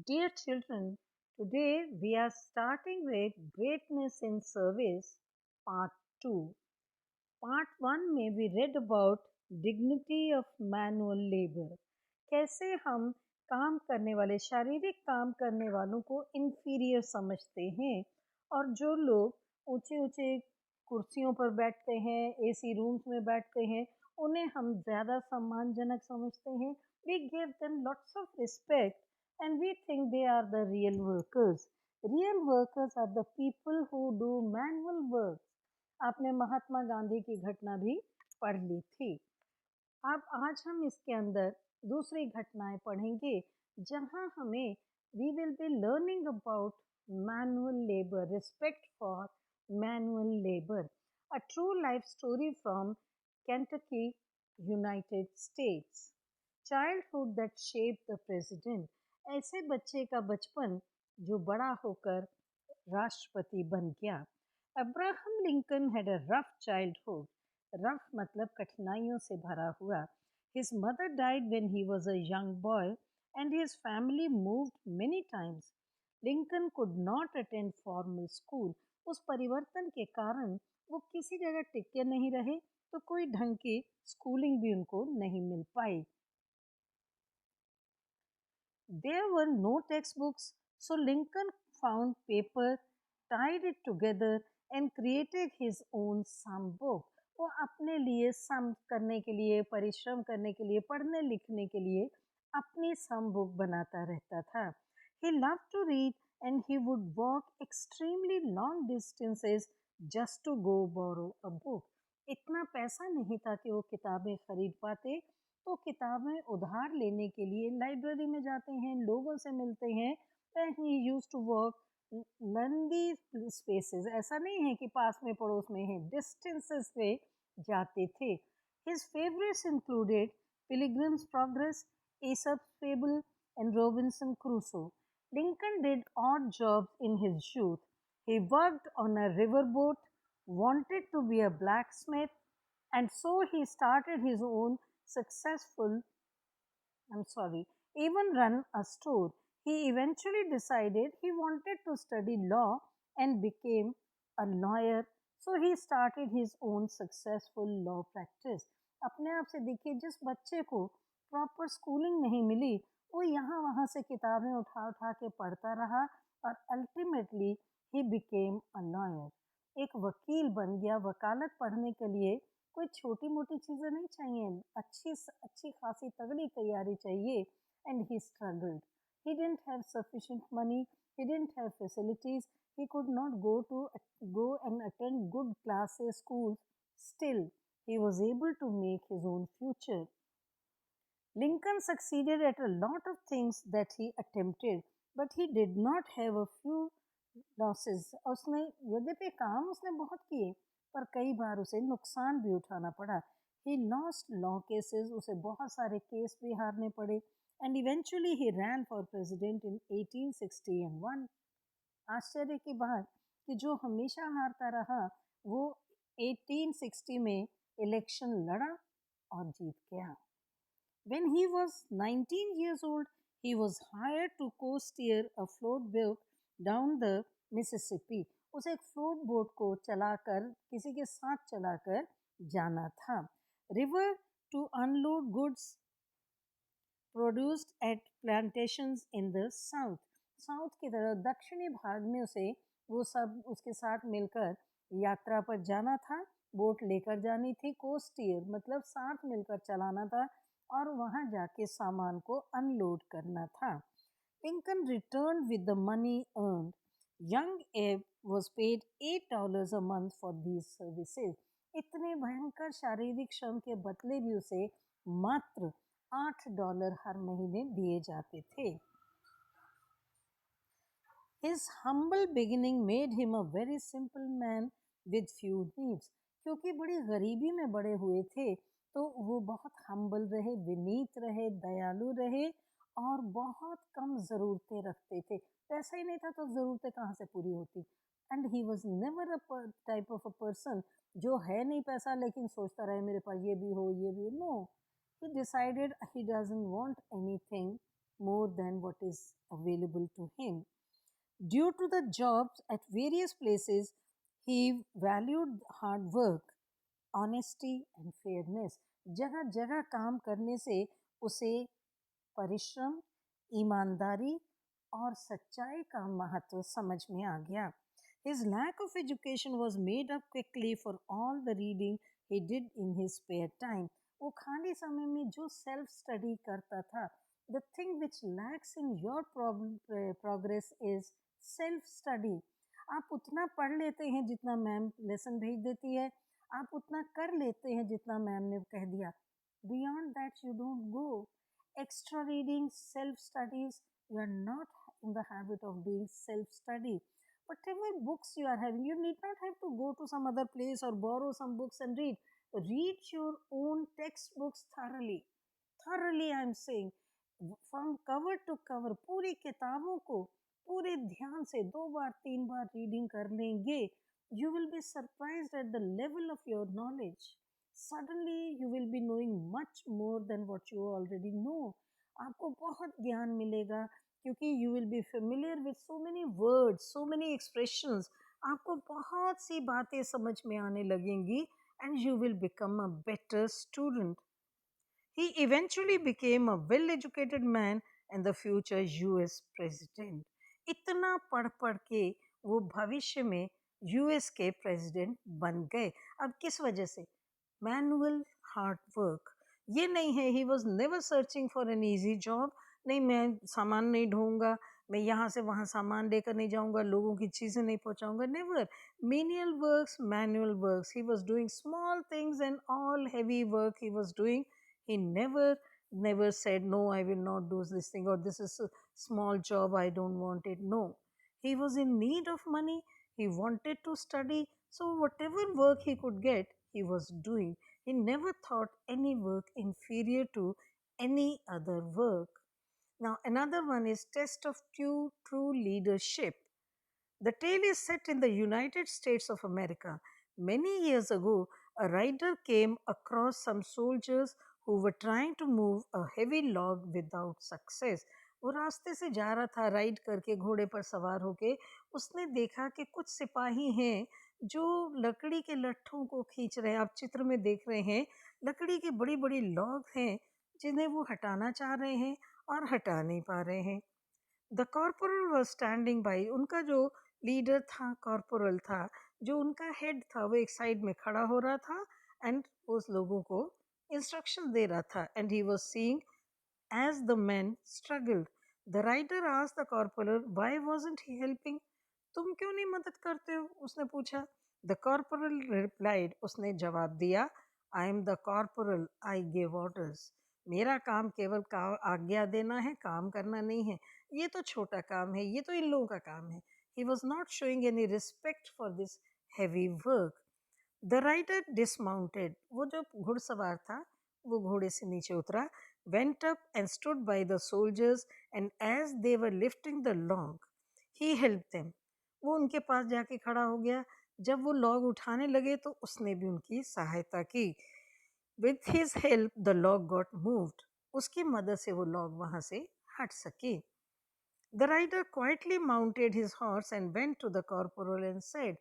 Dear children, today we are starting with Greatness in Service, Part 2. Part 1 में we read about dignity of manual labor. कैसे हम काम करने वाले शारीरिक काम करने वालों को inferior समझते हैं और जो लोग ऊंचे ऊंचे कुर्सियों पर बैठते हैं, एसी रूम्स में बैठते हैं, उन्हें हम ज़्यादा सम्मानजनक समझते हैं. We give them lots of respect and we think they are the real workers. Real workers are the people who do manual work. आपने महात्मा गांधी की घटना भी पढ़ ली थी. अब आज हम इसके अंदर दूसरी घटनाएं पढ़ेंगे जहां हमें we will be learning about manual labor, respect for manual labor, a true life story from Kentucky, United States. Childhood that shaped the president. ऐसे बच्चे का बचपन जो बड़ा होकर राष्ट्रपति बन गया. Abraham Lincoln had a rough childhood. Rough मतलब कठिनाइयों से भरा हुआ. His mother died when he was a young boy and his family moved many times. Lincoln could not attend formal school. उस परिवर्तन के कारण वो किसी जगह टिके नहीं रहे तो कोई ढंग की स्कूलिंग भी उनको नहीं मिल पाई. There were no textbooks, so Lincoln found paper, tied it together and created his own sum book. वो अपने लिए सम करने के लिए, परिश्रम करने के लिए, पढ़ने लिखने के लिए अपनी सम बुक बनाता रहता था. He loved to read and he would walk extremely long distances just to go borrow a book. इतना पैसा नहीं था कि वो किताबें खरीद पाते, तो किताबें उधार लेने के लिए लाइब्रेरी में जाते हैं, लोगों से मिलते हैं. ही यूज्ड टू वर्क लंबी स्पेसेस. ऐसा नहीं है कि पास में पड़ोस में है, डिस्टेंसेस से जाते थे. His favourites included Pilgrim's Progress, Aesop fable and Robinson Crusoe. Lincoln did odd jobs in his youth. He worked on a riverboat, wanted to be a blacksmith, and so he started his own successful, even run a store. He eventually decided he wanted to study law and became a lawyer. So he started his own successful law practice. अपने आप से देखिए, जिस बच्चे को proper schooling नहीं मिली, वो यहाँ वहाँ से किताबें उठा उठा के पढ़ता रहा और ultimately he became a lawyer. एक वकील बन गया. वकालत पढ़ने के लिए कोई छोटी मोटी चीज़ें नहीं चाहिए, अच्छी खासी तगड़ी तैयारी चाहिए. And he struggled. He didn't have sufficient money, he didn't have facilities, he could not go and attend good classes, schools. Still, he was able to make his own future. Lincoln succeeded at a lot of things that he attempted, but he did not have a few losses. उसने यद्यपि काम उसने बहुत किए, पर कई बार उसे नुकसान भी उठाना पड़ा. He lost law cases. उसे बहुत सारे केस भी हारने पड़े. And eventually he ran for president in 1861. आश्चर्य की बात कि जो हमेशा हारता रहा, वो 1860 में इलेक्शन लड़ा और जीत गया. When he was 19 years old, he was hired to co-steer a float boat down the Mississippi. उसे एक फ्लोट बोट को चलाकर, किसी के साथ चलाकर जाना था. River to unload goods produced at plantations in the south. South की तरफ, दक्षिणी भाग में उसे वो सब उसके साथ मिलकर यात्रा पर जाना था. बोट लेकर जानी थी. कोस्टियर मतलब साथ मिलकर चलाना था और वहां जाके सामान को अनलोड करना था. Lincoln returned with the money earned. Young Abe was paid $8 a month for these services. इतने भयंकर शारीरिक श्रम के बदले भी उसे मात्र $8 हर महीने दिए जाते थे. His humble beginning made him a very simple man with few needs. क्योंकि बड़ी गरीबी में बड़े हुए थे, तो वो बहुत हम्बल रहे, विनीत रहे, दयालु रहे और बहुत कम ज़रूरतें रखते थे. पैसा ही नहीं था तो ज़रूरतें कहाँ से पूरी होती. And he was never a type of a person जो है नहीं पैसा लेकिन सोचता रहे मेरे पास ये भी हो, ये भी हो. No, he decided he doesn't want anything more than what is available to him. Due to the jobs at various places, he valued hard work, honesty and fairness. जगह जगह काम करने से उसे परिश्रम, ईमानदारी और सच्चाई का महत्व समझ में आ गया. His lack of education was made up quickly for all the reading he did in his spare time. वो खाली समय में जो सेल्फ स्टडी करता था. The thing which lacks in your progress is self study. आप उतना पढ़ लेते हैं जितना मैम लेसन भेज देती है, आप उतना कर लेते हैं जितना मैम ने कह दिया. Beyond that you don't go. Extra reading, self studies, you are not in the habit of doing self study. Whatever books you are having, you need not have to go to some other place or borrow some books and read. Read your own textbooks thoroughly. Thoroughly, I am saying, from cover to cover, पूरी किताबों को पूरे ध्यान से 2 बार 3 बार reading कर लेंगे. You will be surprised at the level of your knowledge. Suddenly you will be knowing much more than what you already know. आपको बहुत ज्ञान मिलेगा क्योंकि you will be familiar with so many words, so many expressions. आपको बहुत सी बातें समझ में आने लगेंगी and you will become a better student. He eventually became a well-educated man and the future US president. इतना पढ़ पढ़ के वो भविष्य में यूएस के प्रेसिडेंट बन गए. अब किस वजह से? Manual hard work. ये नहीं है he was never searching for an easy job. नहीं, मैं सामान नहीं ढोऊंगा, मैं यहाँ से वहाँ सामान लेकर नहीं जाऊंगा, लोगों की चीज़ें नहीं पहुँचाऊंगा. Never. Menial works, manual works. He was doing small things and all heavy work he was doing. He never said, no, I will not do this thing, or this is a small job, I don't want it. No. He was in need of money. He wanted to study. So whatever work he could get, he was doing. He never thought any work inferior to any other work. Now, another one is test of true leadership. The tale is set in the United States of America. Many years ago, a rider came across some soldiers who were trying to move a heavy log without success. वो रास्ते से जा रहा था ride करके घोड़े पर सवार होके. उसने देखा कि कुछ सिपाही हैं जो लकड़ी के लट्ठों को खींच रहे हैं. आप चित्र में देख रहे हैं लकड़ी की बड़ी बड़ी लॉग हैं जिन्हें वो हटाना चाह रहे हैं और हटा नहीं पा रहे हैं. The corporal was standing by. उनका जो लीडर था, कॉर्पोरल था, जो उनका हेड था, वो एक साइड में खड़ा हो रहा था एंड उस लोगों को इंस्ट्रक्शन दे रहा था. And he was seeing as the man struggled. The rider asked the corporal, why wasn't he helping? तुम क्यों नहीं मदद करते हो? उसने पूछा. The corporal replied. उसने जवाब दिया, I am the corporal, I give orders. मेरा काम केवल आज्ञा देना है, काम करना नहीं है. ये तो छोटा काम है, ये तो इन लोगों का काम है. He was not showing any respect for this heavy work. The rider dismounted. वो जो घुड़सवार था वो घोड़े से नीचे उतरा, went up and stood by the soldiers, and as they were lifting the log, he helped them. वो उनके पास जाके खड़ा हो गया. जब वो लॉग उठाने लगे तो उसने भी उनकी सहायता की. With his help, the log got moved. उसकी मदद से वो लॉग वहां से हट सके. The rider quietly mounted his horse and went to the corporal and said,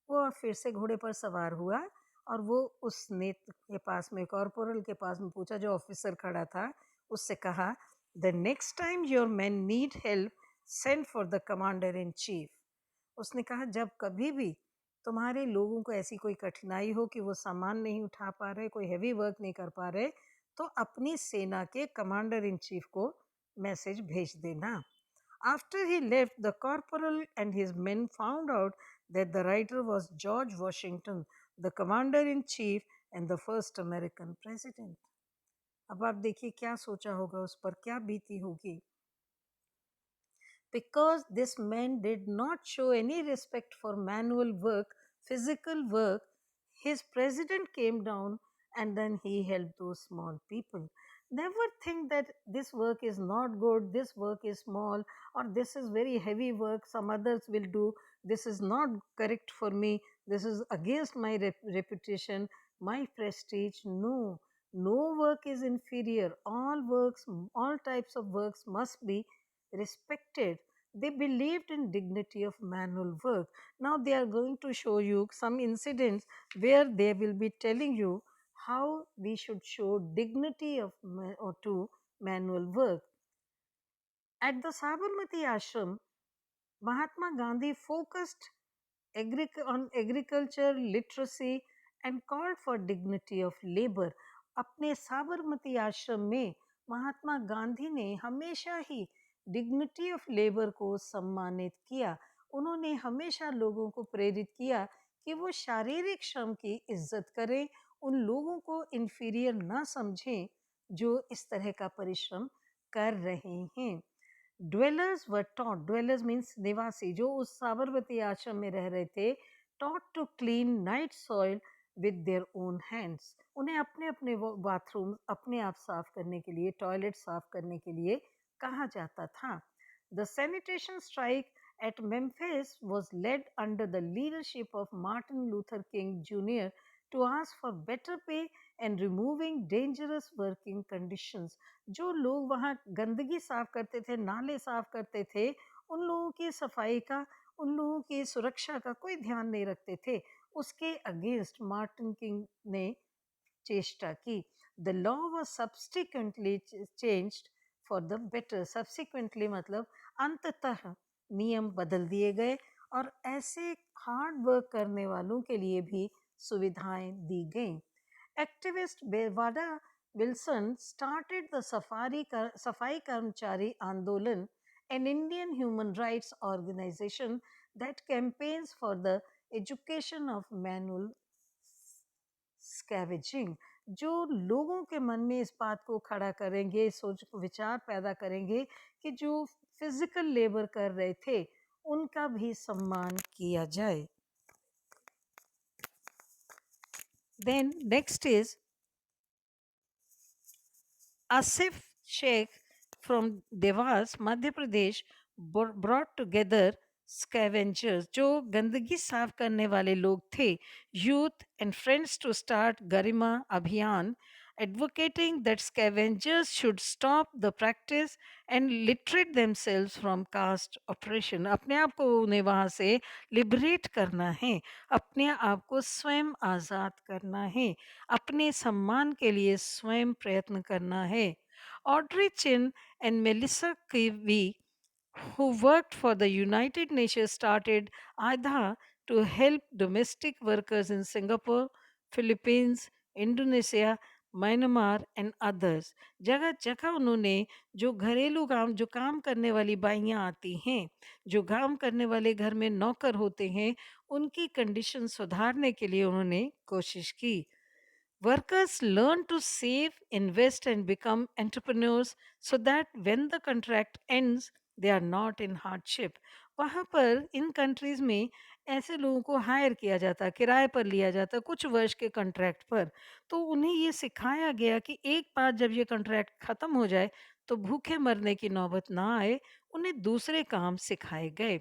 वो फिर से घोड़े पर सवार हुआ और वो उस नेता के पास में, कॉर्पोरल के पास में पूछा, जो ऑफिसर खड़ा था, उससे कहा, the next time your men need help, send for the commander in chief. उसने कहा, जब कभी भी तुम्हारे लोगों को ऐसी कोई कठिनाई हो कि वो सामान नहीं उठा पा रहे, कोई हैवी वर्क नहीं कर पा रहे, तो अपनी सेना के कमांडर इन चीफ को मैसेज भेज देना. After he left, the corporal and his men found out that the writer was George Washington, the commander in chief and the first American president. अब आप देखिए क्या सोचा होगा उस पर, क्या बीती होगी. Because this man did not show any respect for manual work, physical work, his president came down and then he helped those small people. Never think that this work is not good, this work is small, or this is very heavy work, some others will do, this is not correct for me, this is against my reputation, my prestige. No, No work is inferior. All works, all types of works must be respected. They believed in dignity of manual work. Now they are going to show you some incidents where they will be telling you how we should show dignity of or to manual work. At the Sabarmati ashram, Mahatma Gandhi focused on agriculture, literacy and called for dignity of labor. अपने साबरमती आश्रम में महात्मा गांधी ने हमेशा ही dignity of labour को सम्मानित किया. उन्होंने हमेशा लोगों को प्रेरित किया कि वो शारीरिक श्रम की इज्जत करें, उन लोगों को इंफीरियर ना समझें जो इस तरह का परिश्रम कर रहे हैं. Dwellers were taught, dwellers means निवासी, जो उस साबरमती आश्रम में रह रहे थे, taught to clean night soil with their own hands. उन्हें अपने अपने बाथरूम अपने आप साफ करने के लिए, टॉयलेट साफ करने के लिए कहा जाता था. The sanitation strike at Memphis was led under the leadership of Martin Luther King Jr. to ask for better pay and removing dangerous working conditions. जो लोग वहाँ गंदगी साफ करते थे, नाले साफ करते थे, उन लोगों की सफाई का, उन लोगों की सुरक्षा का कोई ध्यान नहीं रखते थे. उसके अगेंस्ट मार्टिन किंग ने चेष्टा की. The law was subsequently changed for the better. Subsequently मतलब अंततः नियम बदल दिए गए और ऐसे हार्ड वर्क करने वालों के लिए भी सुविधाएं दी गई. Activist Bevada Wilson started the Safai Karmchari Andolan, an Indian human rights organization that campaigns for the education of manual scavenging. जो लोगों के मन में इस बात को खड़ा करेंगे, सोच विचार पैदा करेंगे कि जो फिजिकल लेबर कर रहे थे उनका भी सम्मान किया जाए. Then next is Asif Sheikh from Devas, Madhya Pradesh, brought together scavengers, जो गंदगी साफ करने वाले लोग थे, youth and friends to start Garima Abhiyan, advocating that scavengers should stop the practice and liberate themselves from caste oppression. अपने आप को उन्हें वहाँ से लिबरेट करना है, अपने आप को स्वयं आज़ाद करना है, अपने सम्मान के लिए स्वयं प्रयत्न करना है. Audrey Chin and Melissa Kiwi, who worked for the United Nations, started AIDHA to help domestic workers in Singapore, Philippines, Indonesia, Myanmar and others. जगह जगह उन्होंने जो घरेलू काम, जो काम करने वाली बाइयाँ आती हैं, जो काम करने वाले घर में नौकर होते हैं, उनकी कंडीशन सुधारने के लिए उन्होंने कोशिश की. Workers learn to save, invest, and become entrepreneurs so that when the contract ends, they are not in hardship. वहाँ पर इन कंट्रीज में ऐसे लोगों को हायर किया जाता, किराए पर लिया जाता कुछ वर्ष के कॉन्ट्रैक्ट पर. तो उन्हें ये सिखाया गया कि एक बार जब ये कॉन्ट्रैक्ट ख़त्म हो जाए तो भूखे मरने की नौबत ना आए. उन्हें दूसरे काम सिखाए गए.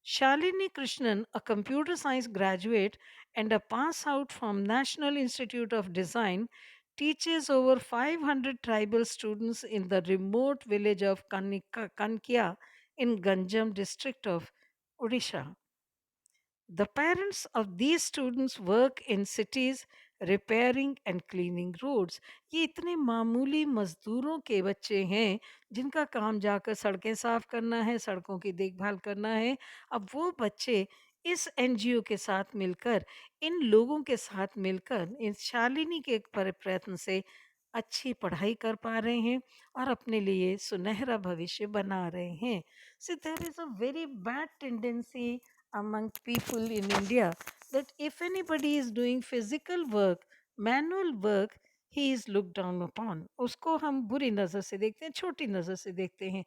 Shalini Krishnan, a computer science graduate and a pass out from National Institute of Design, teaches over 500 tribal students in the remote village of Kankia in Ganjam district of Odisha. The parents of these students work in cities repairing and cleaning roads. ये इतने मामूली मजदूरों के बच्चे हैं जिनका काम जाकर सड़कें साफ करना है, सड़कों की देखभाल करना है. अब वो बच्चे इस एनजीओ के साथ मिलकर, इन लोगों के साथ मिलकर, इस शालिनी के प्रयत्न से अच्छी पढ़ाई कर पा रहे हैं और अपने लिए सुनहरा भविष्य बना रहे हैं. So there is a very bad tendency among people in India that if anybody is doing physical work, manual work, he is looked down upon. उसको हम बुरी नज़र से देखते हैं, छोटी नज़र से देखते हैं.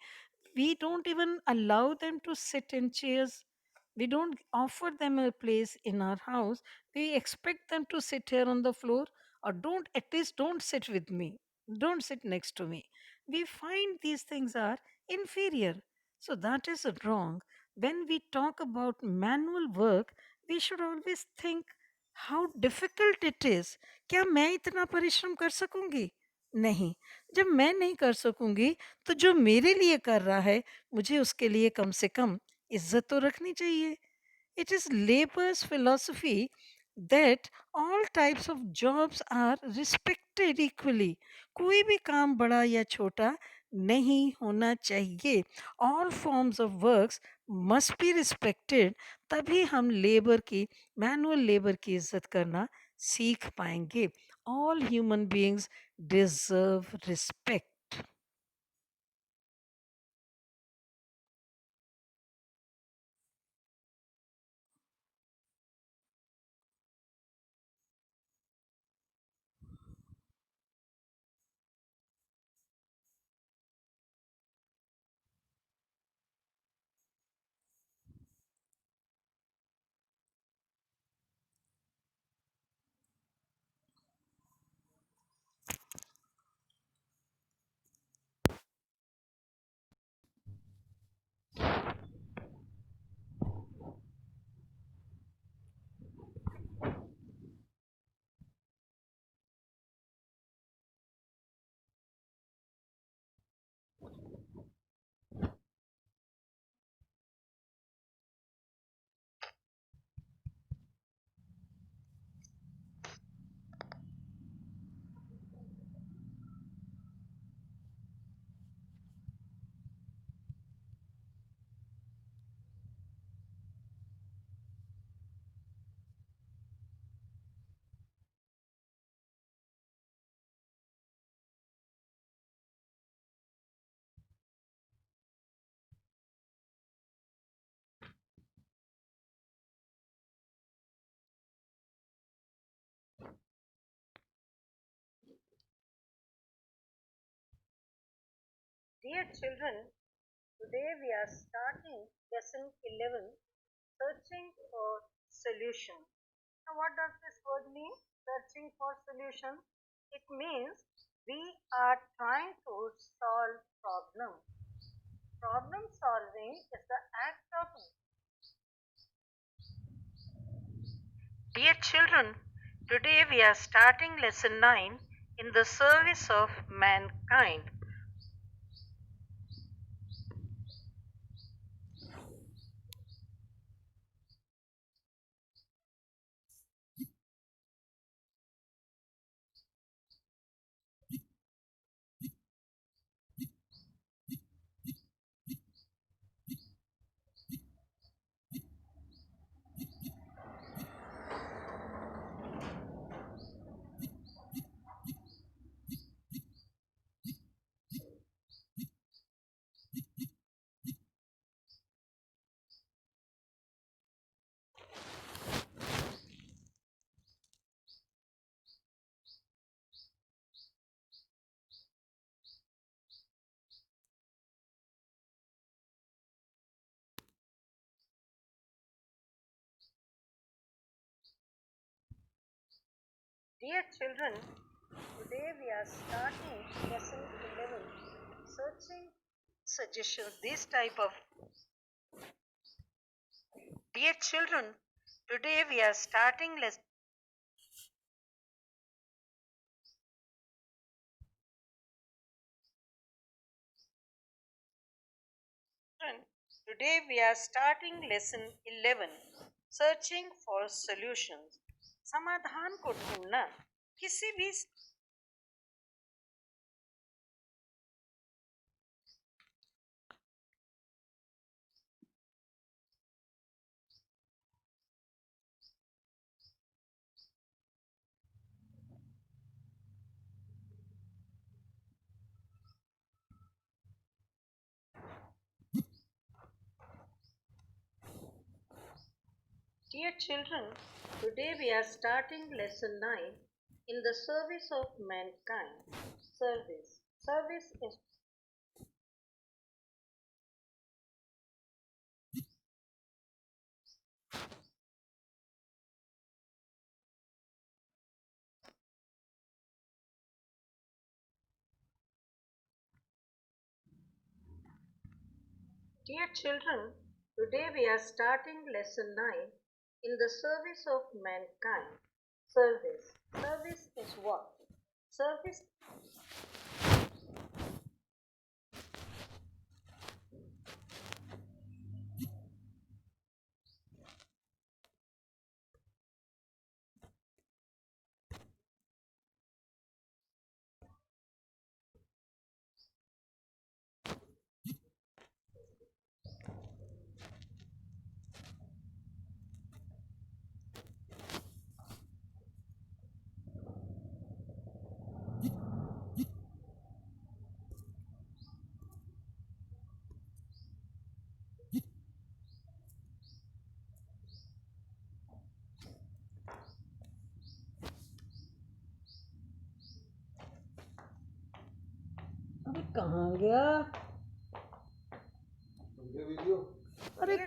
We don't even allow them to sit in chairs. We don't offer them a place in our house. We expect them to sit here on the floor, or don't, at least don't sit with me. Don't sit next to me. We find these things are inferior. So that is wrong. When we talk about manual work, we should always think how difficult it is. क्या मैं इतना परिश्रम कर सकूंगी? नहीं। जब मैं नहीं कर सकूंगी तो जो मेरे लिए कर रहा है, मुझे उसके लिए कम से कम इज्जत तो रखनी चाहिए। It is labor's philosophy that all types of jobs are respected equally. कोई भी काम बड़ा या छोटा नहीं होना चाहिए। All forms of works must be respected। तभी हम लेबर की, मैनुअल लेबर की इज्जत करना सीख पाएंगे। All human beings deserve respect. Dear children, today we are starting lesson 11, searching for solution. Now what does this word mean? Searching for solution. It means we are trying to solve problem. Problem solving is the act of. Dear children, today we are starting lesson 9, in the service of mankind. Dear children, today we are starting lesson 11, searching suggestions. This type of. Dear children, today we are starting lesson. Today we are starting lesson 11, searching for solutions. समाधान को ढूंढना किसी भी. Dear children, today we are starting lesson 9, in the service of mankind. Service. Service is. Dear children, today we are starting lesson 9, in the service of mankind. Service. Service is what? Service. अबे कहाँ गया? अरे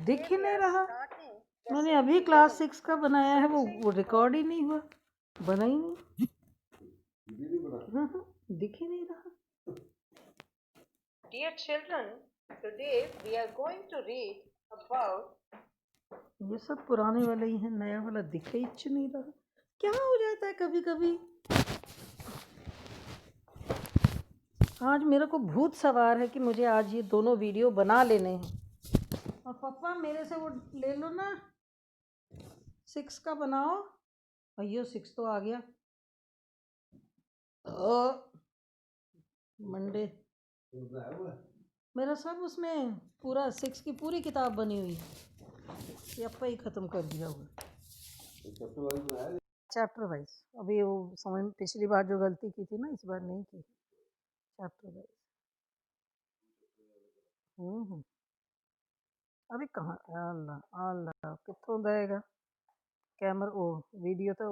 दिख ही नहीं रहा। मैंने अभी class 6 का बनाया है, वो रिकॉर्ड ही नहीं हुआ, बना ही नहीं। दिख ही नहीं रहा। Dear children, today we are going to read about, ये सब पुराने वाले ही हैं, नया वाला दिख ही नहीं रहा। क्या हो जाता है कभी कभी। आज मेरे को भूत सवार है कि मुझे आज ये दोनों वीडियो बना लेने हैं। और पापा मेरे से वो ले लो ना, 6 का बनाओ। भैया 6 तो आ गया। मंडे मेरा सब उसमें पूरा 6 की पूरी किताब बनी हुई है, ये अपा ही ख़त्म कर दिया हुआ चैप्टर वाइज। अभी वो समझ, पिछली बार जो गलती की थी ना, इस बार नहीं की। Chapter wise. अभी कहाँ, अल्लाह अल्लाह कितों देगा कैमरा, वो वीडियो तो